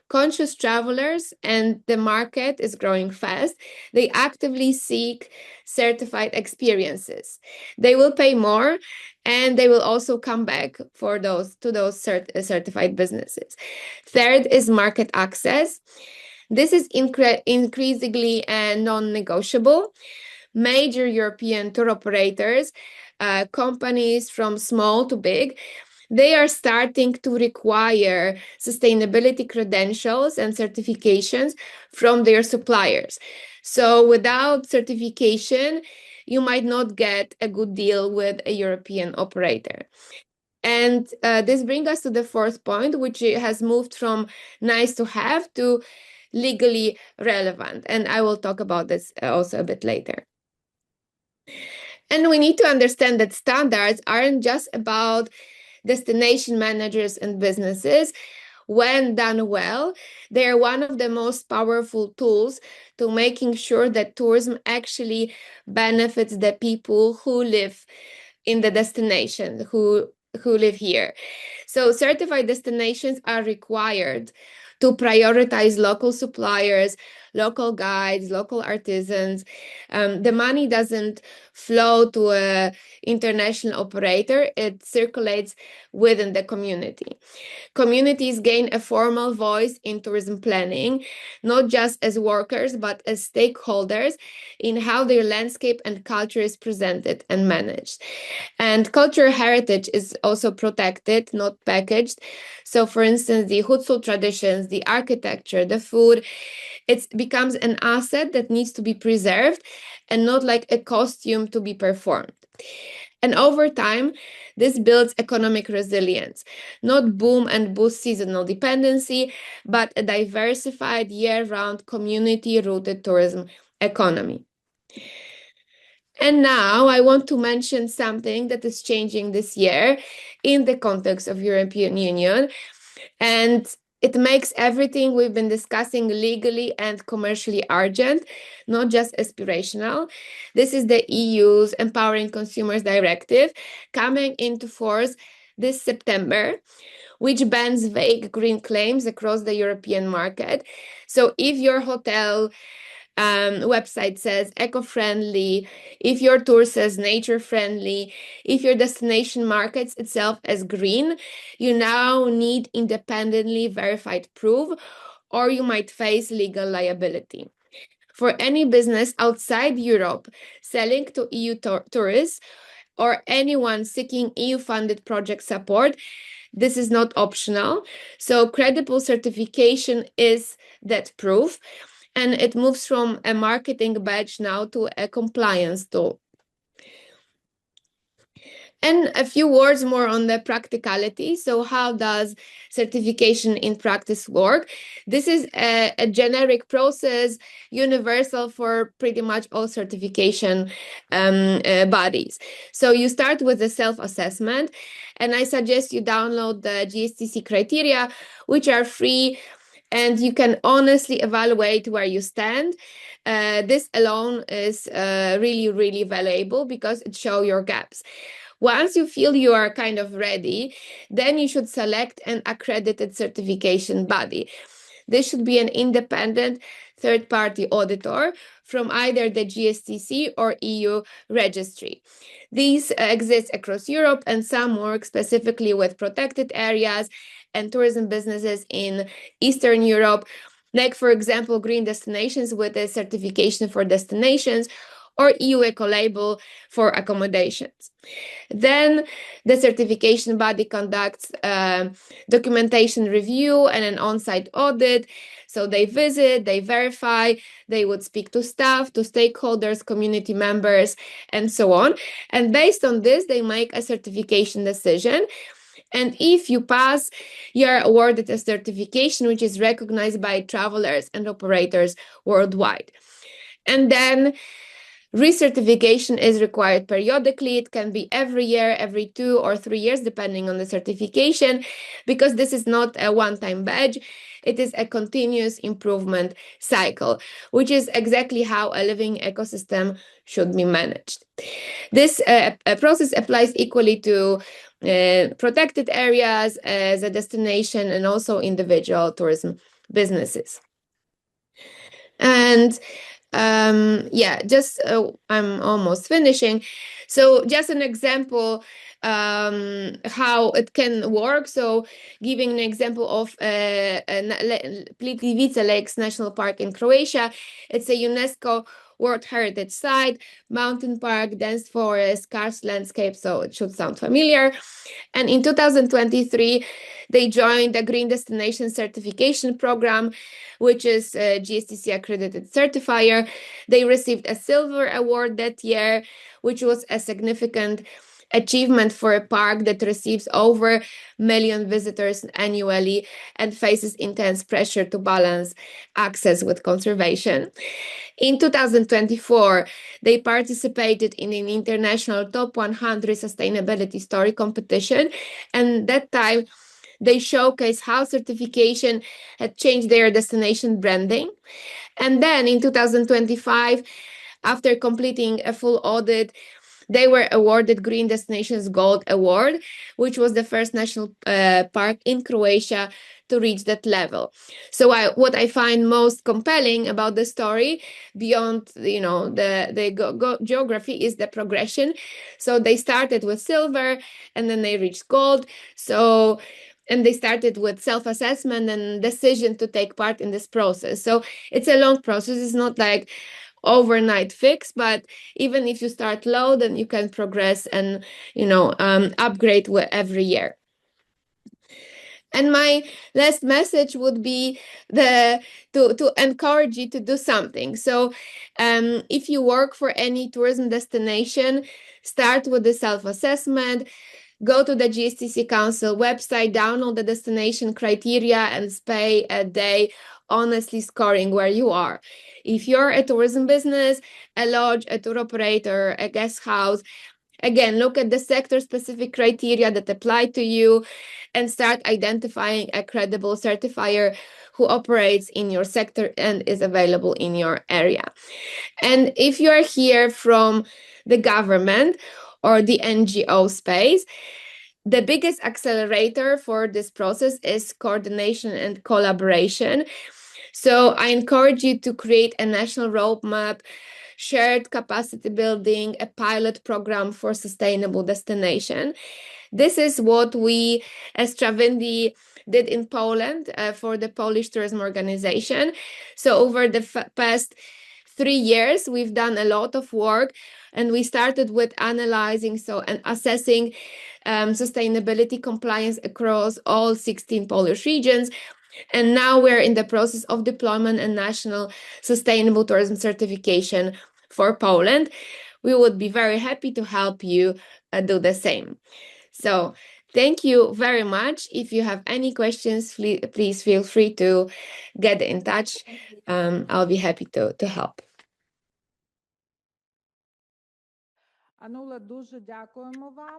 Conscious travelers, and the market is growing fast, they actively seek certified experiences. They will pay more and they will also come back for those certified businesses. Third is market access. This is increasingly non-negotiable. Major European tour operators, companies from small to big, they are starting to require sustainability credentials and certifications from their suppliers. So without certification, you might not get a good deal with a European operator. And this brings us to the fourth point, which has moved from nice to have to legally relevant. And I will talk about this also a bit later. And we need to understand that standards aren't just about destination managers and businesses. When done well, they are one of the most powerful tools to making sure that tourism actually benefits the people who live in the destination, who live here. So certified destinations are required to prioritize local suppliers, local guides, local artisans. The money doesn't flow to an international operator, it circulates within the community. Communities gain a formal voice in tourism planning, not just as workers, but as stakeholders in how their landscape and culture is presented and managed. And cultural heritage is also protected, not packaged. So, for instance, the Hutsul traditions, the architecture, the food, it becomes an asset that needs to be preserved and not like a costume to be performed. And over time, this builds economic resilience, not boom and boost seasonal dependency, but a diversified year-round community-rooted tourism economy. And now I want to mention something that is changing this year in the context of European Union. And it makes everything we've been discussing legally and commercially urgent, not just aspirational. This is the EU's Empowering Consumers Directive coming into force this September, which bans vague green claims across the European market. So if your hotel website says eco-friendly, if your tour says nature-friendly, if your destination markets itself as green, you now need independently verified proof, or you might face legal liability. For any business outside Europe selling to EU tourists or anyone seeking EU-funded project support, this is not optional. So credible certification is that proof. And it moves from a marketing badge now to a compliance tool. And a few words more on the practicality. So how does certification in practice work? This is a generic process, universal for pretty much all certification bodies. So you start with a self-assessment. And I suggest you download the GSTC criteria, which are free, and you can honestly evaluate where you stand. This alone is really, really valuable because it shows your gaps. Once you feel you are kind of ready, then you should select an accredited certification body. This should be an independent third-party auditor from either the GSTC or EU registry. These exist across Europe, and some work specifically with protected areas and tourism businesses in Eastern Europe, like, for example, green destinations with a certification for destinations or EU eco-label for accommodations. Then the certification body conducts documentation review and an on-site audit. So they visit, they verify, they would speak to staff, to stakeholders, community members, and so on. And based on this, they make a certification decision. And if you pass, you are awarded a certification which is recognized by travelers and operators worldwide. And then recertification is required periodically. It can be every year, every 2 or 3 years, depending on the certification, because this is not a one-time badge. It is a continuous improvement cycle, which is exactly how a living ecosystem should be managed. This process applies equally to protected areas as a destination and also individual tourism businesses. And I'm almost finishing. So just an example how it can work. So giving an example of Plitvice Lakes National Park in Croatia. It's a UNESCO World Heritage Site, mountain park, dense forest, karst landscape, so it should sound familiar. And in 2023, they joined the Green Destination Certification Program, which is a GSTC accredited certifier. They received a silver award that year, which was a significant achievement for a park that receives over 1 million visitors annually and faces intense pressure to balance access with conservation. In 2024, they participated in an international top 100 sustainability story competition, and that time they showcased how certification had changed their destination branding. And then in 2025, after completing a full audit, they were awarded Green Destinations Gold Award, which was the first national park in Croatia to reach that level. So what I find most compelling about the story, beyond the geography, is the progression. So they started with silver, and then they reached gold. And they started with self-assessment and decision to take part in this process. So it's a long process. It's not like overnight fix, but even if you start low, then you can progress and upgrade every year. And my last message would be to encourage you to do something. So if you work for any tourism destination, start with the self-assessment. Go to the GSTC Council website, download the destination criteria, and spend a day honestly scoring where you are. If you're a tourism business, a lodge, a tour operator, a guest house, again, look at the sector-specific criteria that apply to you and start identifying a credible certifier who operates in your sector and is available in your area. And if you're here from the government or the NGO space, the biggest accelerator for this process is coordination and collaboration. So I encourage you to create a national roadmap, shared capacity building, a pilot program for sustainable destination. This is what we as Trawindy did in Poland for the Polish Tourism Organization. So over the past 3 years, we've done a lot of work, and we started with analyzing and assessing sustainability compliance across all 16 Polish regions. And now we're in the process of deployment and national sustainable tourism certification for Poland. We would be very happy to help you do the same. So thank you very much. If you have any questions, please feel free to get in touch. I'll be happy to help.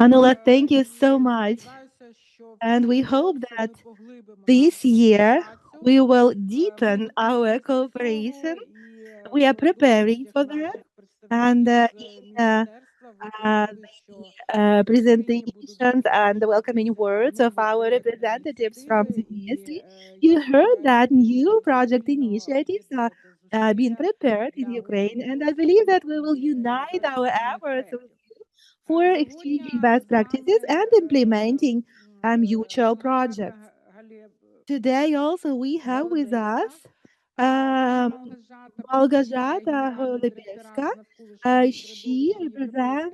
Anula, thank you so much. And we hope that this year we will deepen our cooperation. We are preparing for that. And in presentations and the welcoming words of our representatives from the ministry, you heard that new project initiatives are being prepared in Ukraine. And I believe that we will unite our efforts with you for exchanging best practices and implementing mutual projects. Today also we have with us um, Malgorzata Holubevska. She's a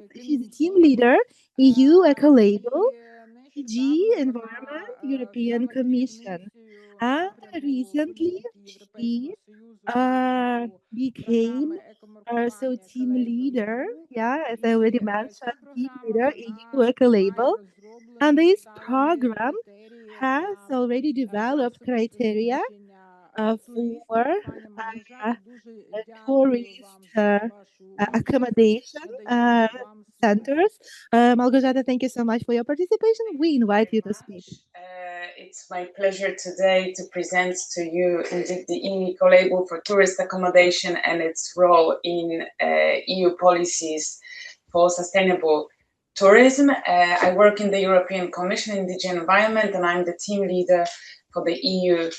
team leader, EU Ecolabel, EG Environment, European Commission. And recently she became also team leader, yeah, as I already mentioned, team leader, EU Ecolabel. And this program has already developed criteria for tourist accommodation centers. Malgorzata, thank you so much for your participation. We invite you to speak. It's my pleasure today to present to you indeed the EU Ecolabel for tourist accommodation and its role in EU policies for sustainable tourism. I work in the European Commission in DG Environment, and I'm the team leader for the EU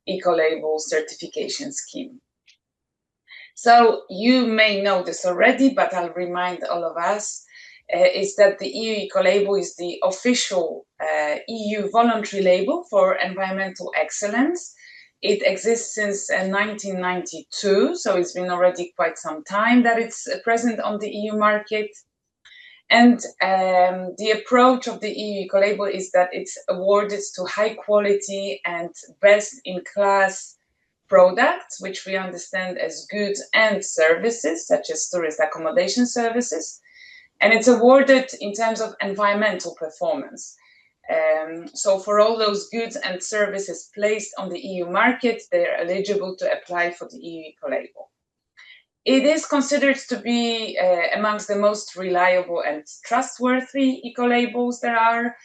Ecolabel certification scheme. So you may know this already, but I'll remind all of us, is that the EU Ecolabel is the official EU voluntary label for environmental excellence. It exists since 1992, so it's been already quite some time that it's present on the EU market. And the approach of the EU Ecolabel is that it's awarded to high quality and best in class products, which we understand as goods and services, such as tourist accommodation services. And it's awarded in terms of environmental performance. So for all those goods and services placed on the EU market, they're eligible to apply for the EU Ecolabel. It is considered to be amongst the most reliable and trustworthy ecolabels there are.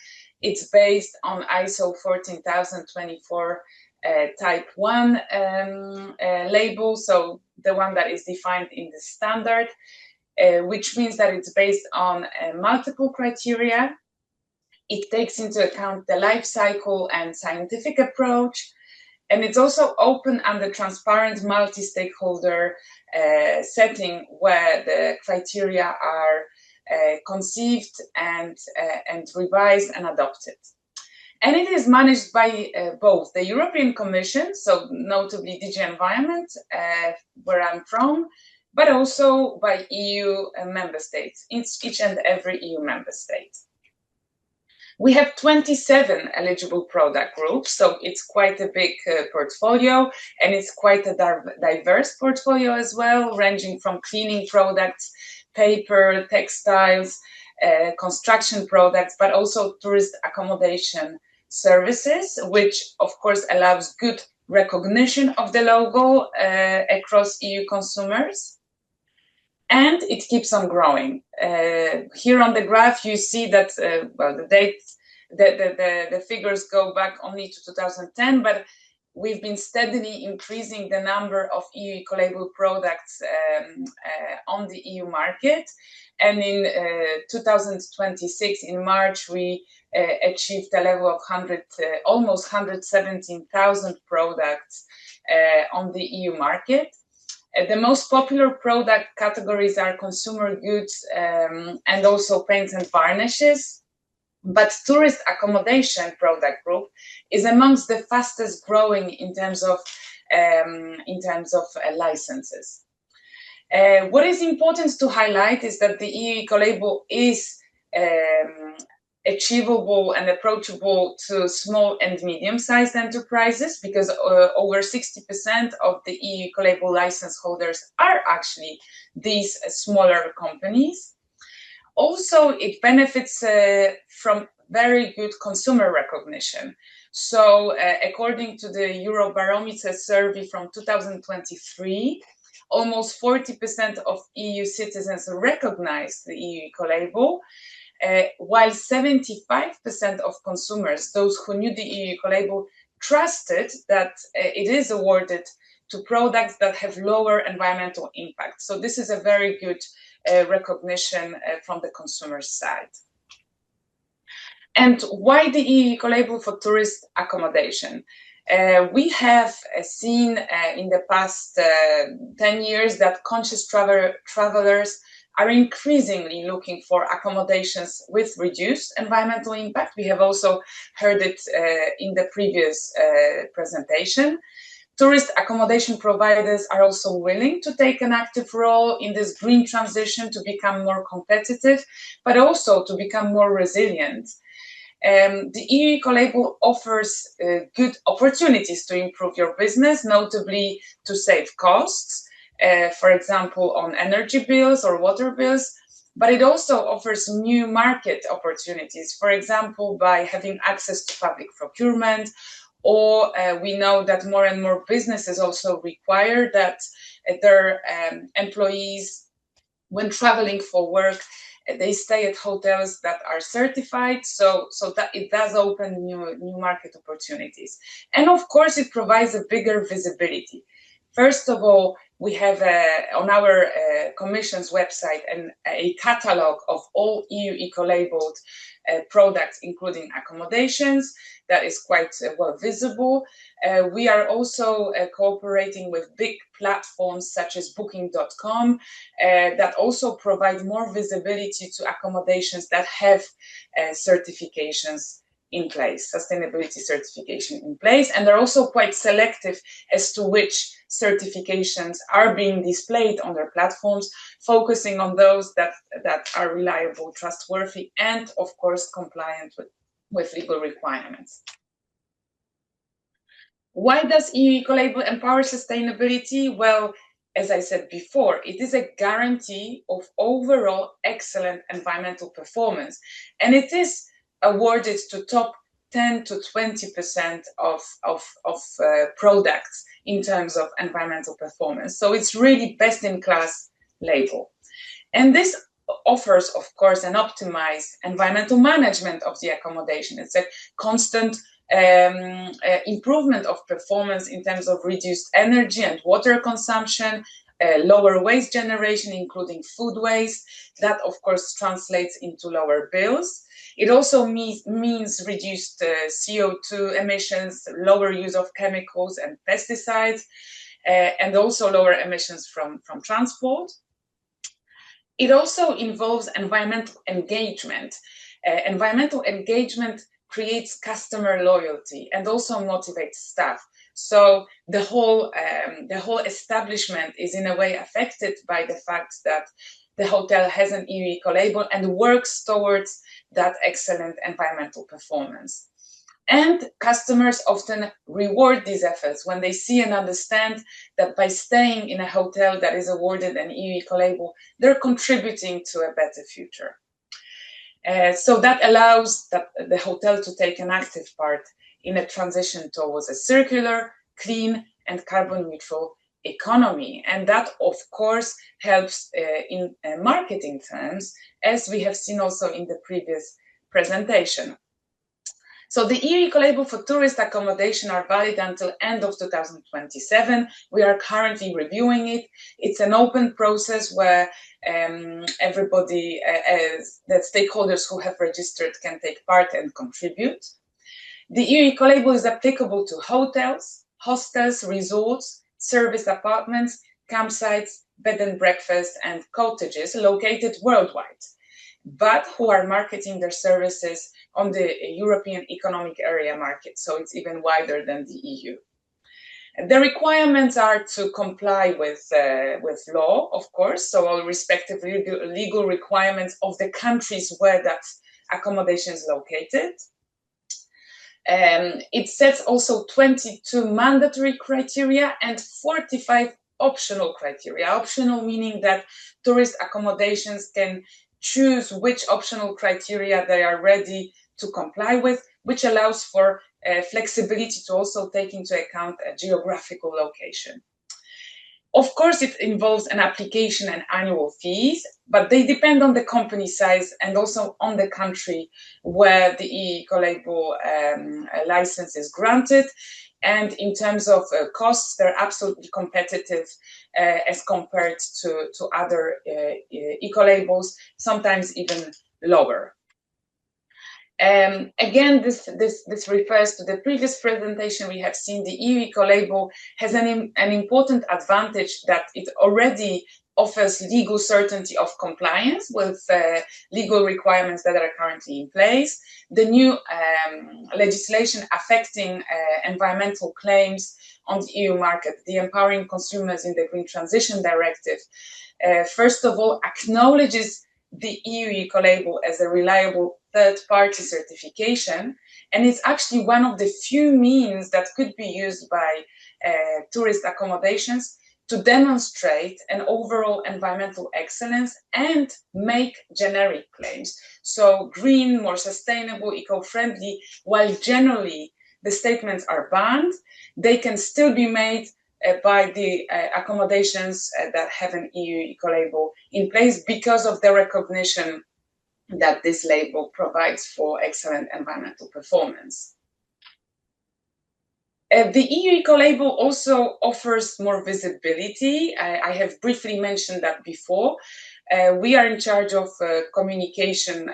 It's based on ISO 14024 type 1 label, so the one that is defined in the standard, which means that it's based on multiple criteria. It takes into account the life cycle and scientific approach, and it's also open under transparent multi-stakeholder setting where the criteria are conceived and revised and adopted. And it is managed by both the European Commission, so notably DG Environment, where I'm from, but also by EU member states, each and every EU member state. We have 27 eligible product groups, so it's quite a big portfolio, and it's quite a diverse portfolio as well, ranging from cleaning products, paper, textiles, construction products, but also tourist accommodation services, which of course allows good recognition of the logo across EU consumers. And it keeps on growing. Here on the graph, you see that, well, the figures go back only to 2010, but we've been steadily increasing the number of EU Ecolabel products on the EU market. And in 2026, in March, we achieved a level of almost 117,000 products on the EU market. The most popular product categories are consumer goods and also paints and varnishes. But tourist accommodation product group is amongst the fastest growing in terms of licenses. What is important to highlight is that the EU Ecolabel is achievable and approachable to small and medium-sized enterprises, because over 60% of the EU Ecolabel license holders are actually these smaller companies. Also, it benefits from very good consumer recognition. So according to the Eurobarometer survey from 2023, almost 40% of EU citizens recognize the EU eco-label, while 75% of consumers, those who knew the EU eco-label, trusted that it is awarded to products that have lower environmental impact. So this is a very good recognition from the consumer side. And why the EU eco-label for tourist accommodation? We have seen in the past 10 years that conscious travelers are increasingly looking for accommodations with reduced environmental impact. We have also heard it in the previous presentation. Tourist accommodation providers are also willing to take an active role in this green transition to become more competitive, but also to become more resilient. The EU eco-label offers good opportunities to improve your business, notably to save costs, for example, on energy bills or water bills, but it also offers new market opportunities, for example, by having access to public procurement, or we know that more and more businesses also require that their employees, when traveling for work, they stay at hotels that are certified, so that it does open new market opportunities. And of course, it provides a bigger visibility. First of all, we have on our Commission's website a catalog of all EU eco-labeled products, including accommodations, that is quite well visible. We are also cooperating with big platforms such as Booking.com that also provide more visibility to accommodations that have certifications in place, sustainability certification in place, and they're also quite selective as to which certifications are being displayed on their platforms, focusing on those that are reliable, trustworthy, and of course compliant with legal requirements. Why does EU eco-label empower sustainability? Well, as I said before, it is a guarantee of overall excellent environmental performance, and it is awarded to top 10 to 20% of products in terms of environmental performance. So it's really best-in-class label. And this offers, of course, an optimized environmental management of the accommodation. It's a constant improvement of performance in terms of reduced energy and water consumption, lower waste generation, including food waste. That, of course, translates into lower bills. It also means reduced CO2 emissions, lower use of chemicals and pesticides, and also lower emissions from transport. It also involves environmental engagement. Environmental engagement creates customer loyalty and also motivates staff. So the whole establishment is in a way affected by the fact that the hotel has an EU eco-label and works towards that excellent environmental performance. And customers often reward these efforts when they see and understand that by staying in a hotel that is awarded an EU eco-label, they're contributing to a better future. So that allows the hotel to take an active part in a transition towards a circular, clean, and carbon neutral economy. And that, of course, helps in marketing terms, as we have seen also in the previous presentation. So the EU eco-label for tourist accommodation are valid until end of 2027. We are currently reviewing it. It's an open process where everybody, the stakeholders who have registered can take part and contribute. The EU eco-label is applicable to hotels, hostels, resorts, service apartments, campsites, bed and breakfast, and cottages located worldwide, but who are marketing their services on the European Economic Area market, so it's even wider than the EU. The requirements are to comply with law, of course, so all respective legal requirements of the countries where that accommodation is located. It sets also 22 mandatory criteria and 45 optional criteria. Optional meaning that tourist accommodations can choose which optional criteria they are ready to comply with, which allows for flexibility to also take into account a geographical location. Of course, it involves an application and annual fees, but they depend on the company size and also on the country where the EU Ecolabel license is granted. And in terms of costs, they're absolutely competitive as compared to other ecolabels, sometimes even lower. Again, this refers to the previous presentation. We have seen the EU Ecolabel has an important advantage that it already offers legal certainty of compliance with legal requirements that are currently in place. The new legislation affecting environmental claims on the EU market, the Empowering Consumers in the Green Transition Directive, first of all, acknowledges the EU Ecolabel as a reliable third-party certification, and it's actually one of the few means that could be used by tourist accommodations to demonstrate an overall environmental excellence and make generic claims. So green, more sustainable, eco-friendly, while generally the statements are banned, they can still be made by the accommodations that have an EU Ecolabel in place because of the recognition that this label provides for excellent environmental performance. The EU Ecolabel also offers more visibility. I have briefly mentioned that before. We are in charge of communication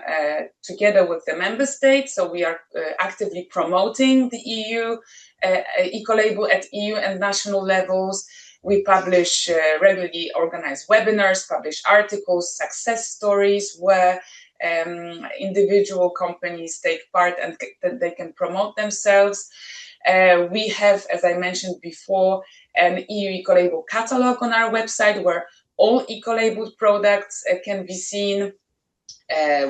together with the member states, so we are actively promoting the EU Ecolabel at EU and national levels. We publish regularly organized webinars, publish articles, success stories where individual companies take part and they can promote themselves. We have, as I mentioned before, an EU Ecolabel catalog on our website where all ecolabeled products can be seen.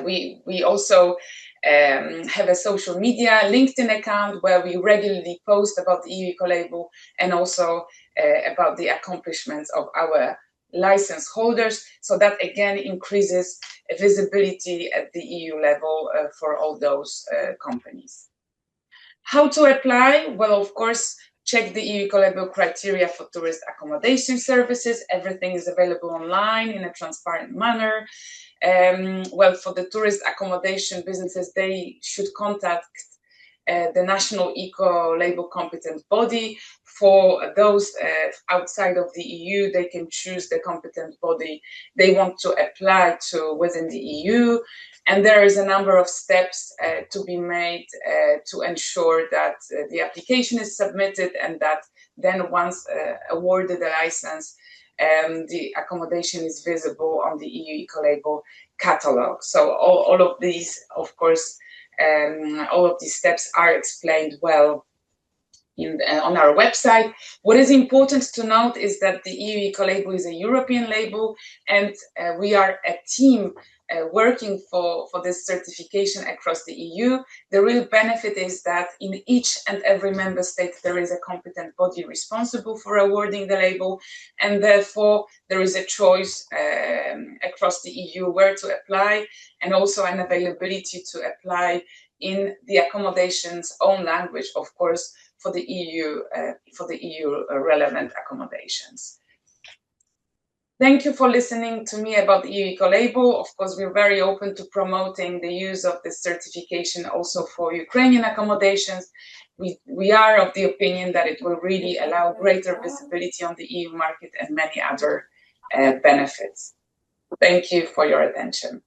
We also have a social media LinkedIn account where we regularly post about the EU Ecolabel and also about the accomplishments of our license holders. So that again increases visibility at the EU level for all those companies. How to apply? Well, of course, check the EU Ecolabel criteria for tourist accommodation services. Everything is available online in a transparent manner. Well, for the tourist accommodation businesses, they should contact the national Ecolabel competent body. For those outside of the EU, they can choose the competent body they want to apply to within the EU. And there is a number of steps to be made to ensure that the application is submitted and that then once awarded a license, the accommodation is visible on the EU Ecolabel catalog. So all of these, of course, all of these steps are explained well on our website. What is important to note is that the EU Ecolabel is a European label, and we are a team working for this certification across the EU. The real benefit is that in each and every member state there is a competent body responsible for awarding the label, and therefore there is a choice across the EU where to apply, and also an availability to apply in the accommodation's own language, of course, for the EU relevant accommodations. Thank you for listening to me about the EU Ecolabel. Of course, we're very open to promoting the use of this certification also for Ukrainian accommodations. We are of the opinion that it will really allow greater visibility on the EU market and many other benefits. Thank you for your attention.